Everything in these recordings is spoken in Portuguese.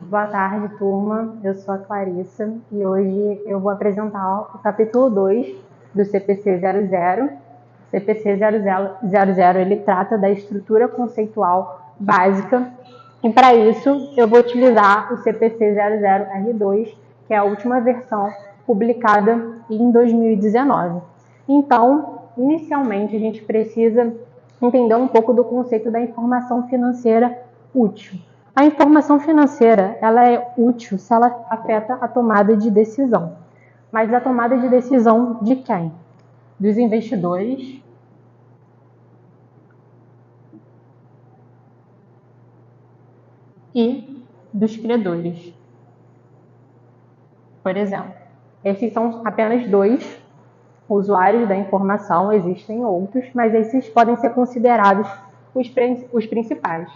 Boa tarde, turma. Eu sou a Clarissa e hoje eu vou apresentar o capítulo 2 do CPC 00. O CPC 00 ele trata da estrutura conceitual básica e para isso eu vou utilizar o CPC 00R2, que é a última versão publicada em 2019. Então, inicialmente a gente precisa entender um pouco do conceito da informação financeira útil. A informação financeira ela é útil se ela afeta a tomada de decisão. Mas a tomada de decisão de quem? Dos investidores e dos credores. Por exemplo, esses são apenas dois usuários da informação, existem outros, mas esses podem ser considerados os principais.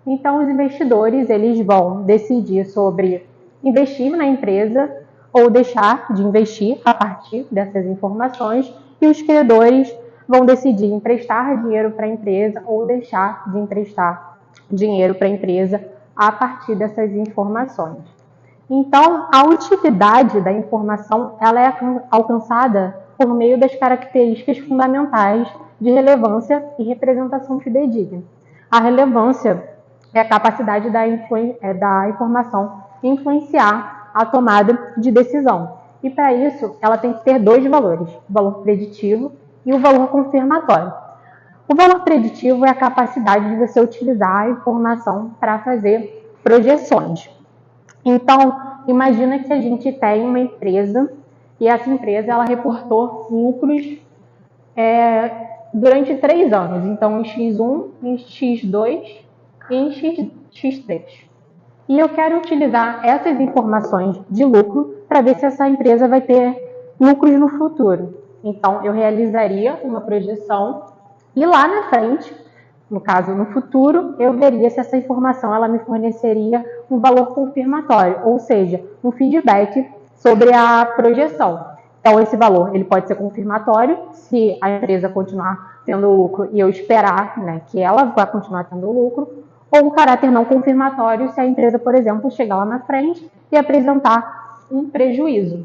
Então, os investidores eles vão decidir sobre investir na empresa ou deixar de investir a partir dessas informações, e os credores vão decidir emprestar dinheiro para a empresa ou deixar de emprestar dinheiro para a empresa a partir dessas informações. Então, a utilidade da informação ela é alcançada por meio das características fundamentais de relevância e representação fidedigna. A relevância é a capacidade da informação influenciar a tomada de decisão. E para isso, ela tem que ter dois valores, o valor preditivo e o valor confirmatório. O valor preditivo é a capacidade de você utilizar a informação para fazer projeções. Então, imagina que a gente tem uma empresa e essa empresa ela reportou lucros durante 3 anos. Então, em X1, em X2 e em X3. E eu quero utilizar essas informações de lucro para ver se essa empresa vai ter lucros no futuro. Então, eu realizaria uma projeção e lá na frente, no caso no futuro, eu veria se essa informação ela me forneceria um valor confirmatório, ou seja, um feedback sobre a projeção. Então, esse valor ele pode ser confirmatório se a empresa continuar tendo lucro e eu esperar que ela vai continuar tendo lucro, ou um caráter não confirmatório se a empresa, por exemplo, chegar lá na frente e apresentar um prejuízo.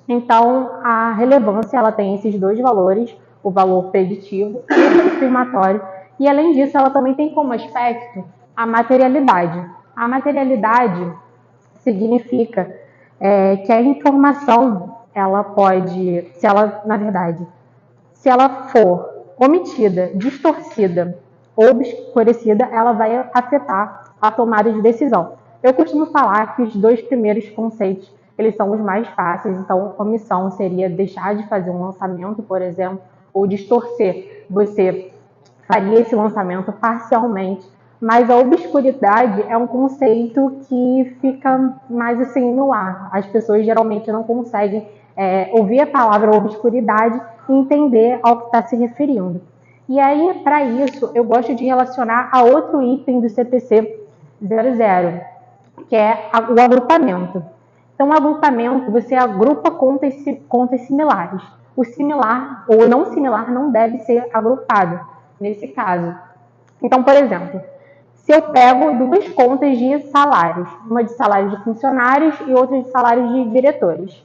Então, a relevância ela tem esses dois valores, o valor preditivo e o confirmatório, e além disso, ela também tem como aspecto a materialidade. A materialidade significa que a informação, ela pode, se ela for omitida, distorcida ou obscurecida, ela vai afetar a tomada de decisão. Eu costumo falar que os dois primeiros conceitos, eles são os mais fáceis. Então, omissão seria deixar de fazer um lançamento, por exemplo, ou distorcer. Você faria esse lançamento parcialmente, mas a obscuridade é um conceito que fica mais assim no ar. As pessoas geralmente não conseguem ouvir a palavra obscuridade e entender ao que está se referindo. E aí, para isso, eu gosto de relacionar a outro item do CPC 00, que é o agrupamento. Então, o agrupamento, você agrupa contas similares. O similar ou não similar não deve ser agrupado nesse caso. Então, por exemplo, se eu pego duas contas de salários, uma de salários de funcionários e outra de salários de diretores.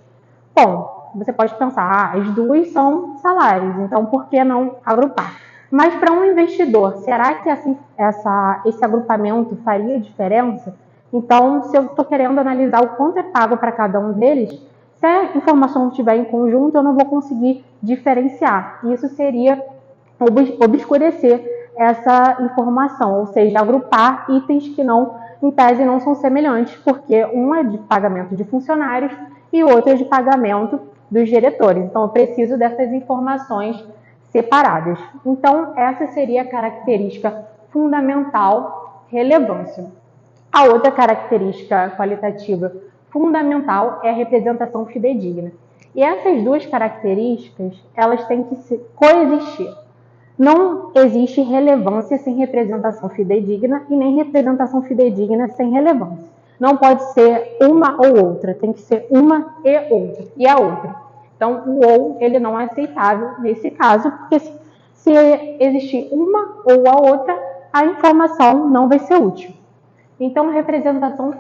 Bom, você pode pensar, as duas são salários, então por que não agrupar? Mas para um investidor, será que esse agrupamento faria diferença? Então, se eu estou querendo analisar o quanto é pago para cada um deles, se a informação estiver em conjunto, eu não vou conseguir diferenciar. Isso seria obscurecer essa informação, ou seja, agrupar itens que não, em tese, não são semelhantes, porque um é de pagamento de funcionários e o outro é de pagamento dos diretores. Então, eu preciso dessas informações separadas. Então, essa seria a característica fundamental, relevância. A outra característica qualitativa fundamental é a representação fidedigna. E essas duas características, elas têm que coexistir. Não existe relevância sem representação fidedigna e nem representação fidedigna sem relevância. Não pode ser uma ou outra, tem que ser uma e outra, e a outra. Então, o ou ele não é aceitável nesse caso, porque se existir uma ou a outra, a informação não vai ser útil. Então, representação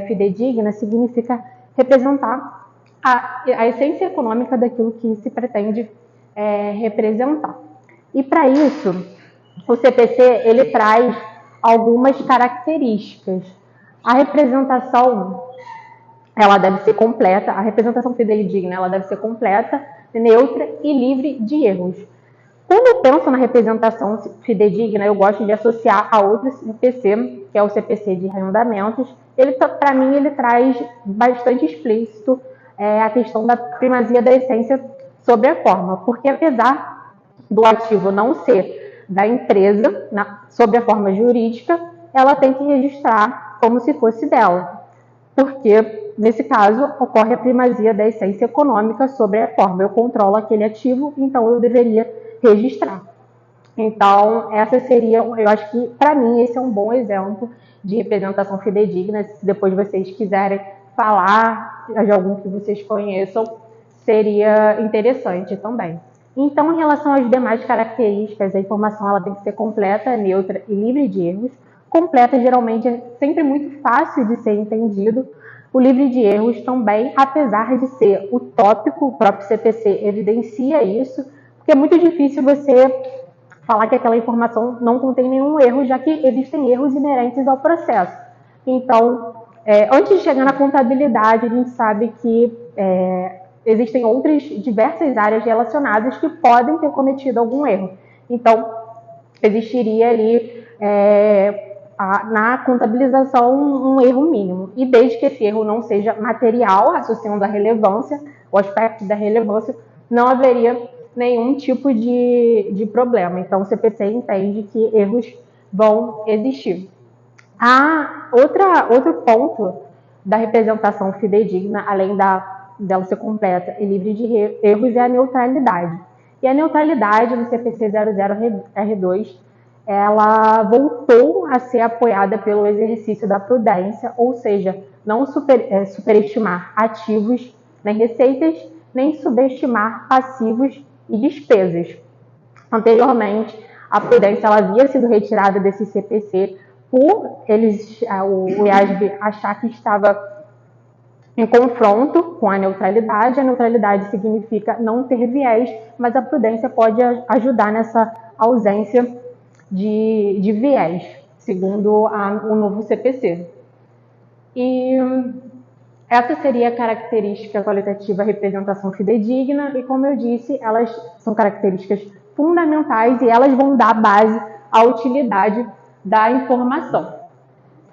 fidedigna significa representar a essência econômica daquilo que se pretende representar. E para isso, o CPC ele traz algumas características. A representação ela deve ser completa, a representação fidedigna ela deve ser completa, neutra e livre de erros. Quando eu penso na representação fidedigna, eu gosto de associar a outro CPC, que é o CPC de arrendamentos. Ele, para mim, ele traz bastante explícito a questão da primazia da essência sobre a forma, porque apesar do ativo não ser da empresa, sob a forma jurídica, ela tem que registrar como se fosse dela, porque, nesse caso, ocorre a primazia da essência econômica sobre a forma. Eu controlo aquele ativo, então eu deveria registrar. Então, essa seria, eu acho que, para mim, esse é um bom exemplo de representação fidedigna. Se depois vocês quiserem falar de algum que vocês conheçam, seria interessante também. Então, em relação às demais características, a informação ela tem que ser completa, neutra e livre de erros. Completa, geralmente, é sempre muito fácil de ser entendido. O livre de erros também, apesar de ser utópico, o próprio CPC evidencia isso, porque é muito difícil você falar que aquela informação não contém nenhum erro, já que existem erros inerentes ao processo. Então, antes de chegar na contabilidade, a gente sabe que existem outras diversas áreas relacionadas que podem ter cometido algum erro. Então, existiria ali na contabilização um erro mínimo. E desde que esse erro não seja material, associando a relevância, o aspecto da relevância, não haveria nenhum tipo de problema. Então, o CPC entende que erros vão existir. Outro ponto da representação fidedigna, além dela ser completa e livre de erros, é a neutralidade. E a neutralidade no CPC 00R2, ela voltou a ser apoiada pelo exercício da prudência, ou seja, não superestimar ativos nem receitas, nem subestimar passivos e despesas. Anteriormente, a prudência ela havia sido retirada desse CPC por o IASB achar que estava em confronto com a neutralidade. A neutralidade significa não ter viés, mas a prudência pode ajudar nessa ausência de viés, segundo o novo CPC. E essa seria a característica qualitativa representação fidedigna, e como eu disse, elas são características fundamentais e elas vão dar base à utilidade da informação.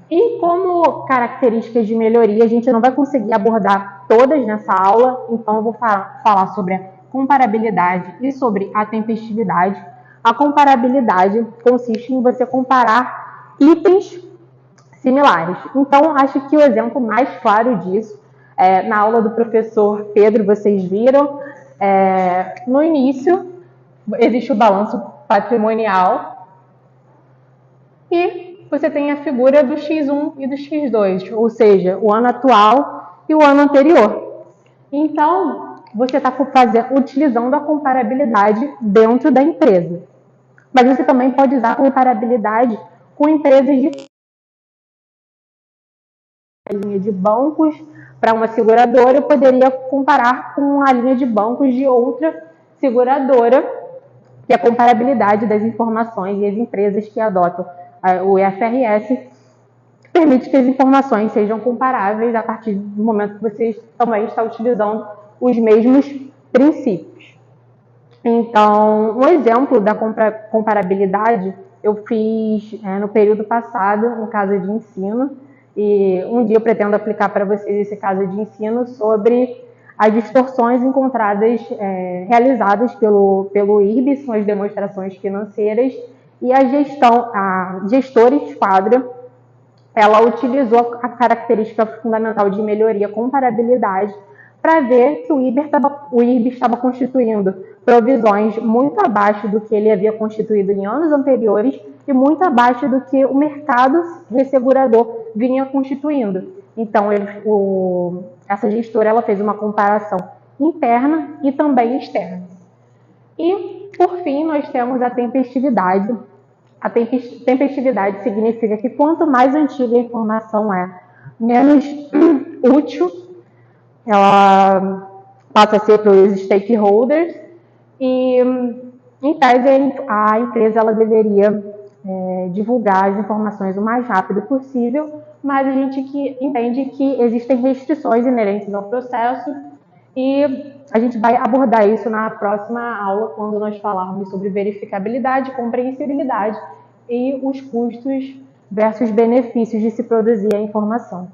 E como características de melhoria, a gente não vai conseguir abordar todas nessa aula, então eu vou falar sobre a comparabilidade e sobre a tempestividade. A comparabilidade consiste em você comparar itens similares. Então, acho que o exemplo mais claro disso, na aula do professor Pedro, vocês viram, no início, existe o balanço patrimonial e você tem a figura do X1 e do X2, ou seja, o ano atual e o ano anterior. Então, você está utilizando a comparabilidade dentro da empresa. Mas você também pode usar a comparabilidade com empresas de linha de bancos para uma seguradora, eu poderia comparar com a linha de bancos de outra seguradora, que a comparabilidade das informações e as empresas que adotam o IFRS permite que as informações sejam comparáveis a partir do momento que você também está utilizando os mesmos princípios. Então, um exemplo da comparabilidade eu fiz no período passado, no caso de ensino, e um dia eu pretendo aplicar para vocês esse caso de ensino sobre as distorções encontradas, realizadas pelo IRB, são as demonstrações financeiras, e a gestora Esquadra, ela utilizou a característica fundamental de melhoria comparabilidade para ver que o IRB estava constituindo provisões muito abaixo do que ele havia constituído em anos anteriores e muito abaixo do que o mercado ressegurador vinha constituindo. Então, essa gestora ela fez uma comparação interna e também externa. E, por fim, nós temos a tempestividade, A tempestividade significa que quanto mais antiga a informação é, menos útil ela passa a ser para os stakeholders e, em tese, a empresa ela deveria divulgar as informações o mais rápido possível, mas a gente entende que existem restrições inerentes ao processo e a gente vai abordar isso na próxima aula, quando nós falarmos sobre verificabilidade, compreensibilidade e os custos versus benefícios de se produzir a informação.